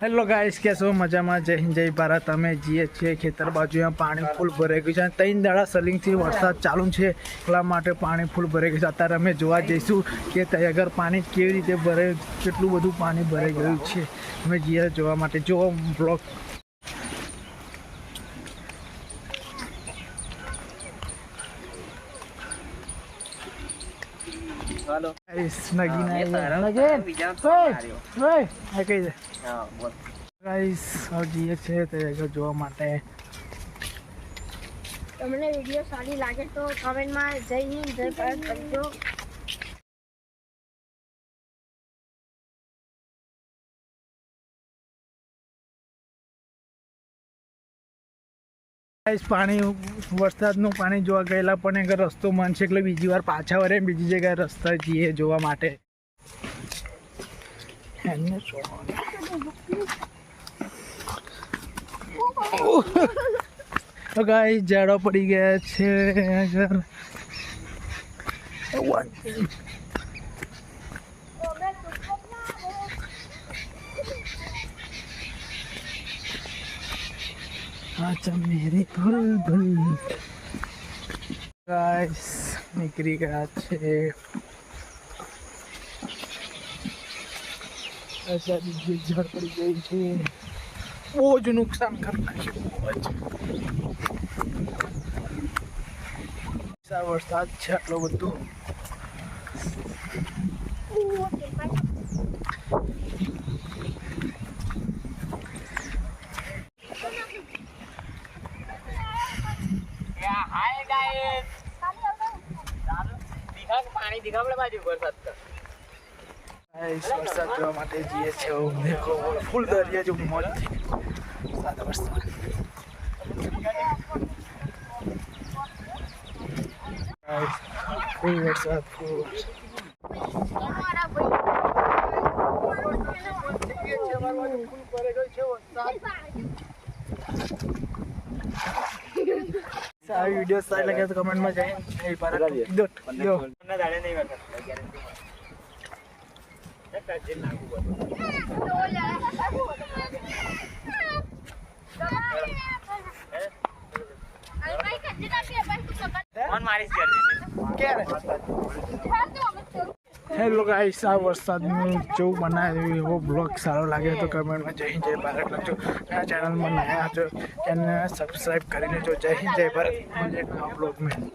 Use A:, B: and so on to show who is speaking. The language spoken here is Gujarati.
A: હેલો ગાઈસ, કેસો મજામાં? જય હિન્દ જય ભારત। અમે જઈએ છીએ ખેતર બાજુ। અહીંયા પાણી ફૂલ ભરાઈ ગયું છે। 3 દાડા સલિંગથી વરસાદ ચાલુ છે, એટલા માટે પાણી ફૂલ ભરાઈ ગયું છે। અત્યારે અમે જોવા જઈશું કે ત્યાં આગળ પાણી કેવી રીતે ભરે, કેટલું બધું પાણી ભરાઈ ગયું છે। અમે જઈએ જોવા માટે। જો બ્લોક
B: हेलो
A: गाइस જઈએ છીએ ત્યાં આગળ જોવા માટે।
C: તમને વિડીયો સારી લાગે તો કમેન્ટમાં જય હિન્દ જય ભારત કરજો।
A: વરસાદનું પાણી જોવા ગયેલા, પણ આગળ રસ્તો બંધ છે, એટલે બીજી વાર પાછા વળે બીજી જગ્યાએ રસ્તા જઈએ જોવા માટે। તો ગાઈસ ઝાડો પડી ગયા છે આગળ। अच्छा मेरे बुलबुल गाइस નીકળી ગયા છે। ऐसा बीजे ઝાડ પડી ગઈ છે, બહુ જ નુકસાન કરી નાખ્યું। વરસાદ છે આટલો બધો।
B: हाय गाइस पानी दिखा बड़े बाजू वरसाद का।
A: વરસાદ જોવા માટે જઈએ છીએ। દેખો ફૂલ દરિયા જો મોજ સાદા વરસાદ। ફૂલ વરસાદ, ફૂલ આ વિડીયો સારી લાગે તો કમેન્ટમાં જય ભારત યો
B: ना दाड़े नहीं कर सकता गारंटी है जिन लागू कौन मारिश कर देने
A: હેલો ગાઈસ, આ વરસાદનું જેવું બનાવ્યું એવો બ્લોગ સારો લાગે તો કમેન્ટમાં જય હિન્દ જય ભારત લખજો। આ ચેનલમાં નયા છો ચેનલને સબસ્ક્રાઈબ કરી લેજો। જય હિન્દ જય ભારત। બ્લોગ મેં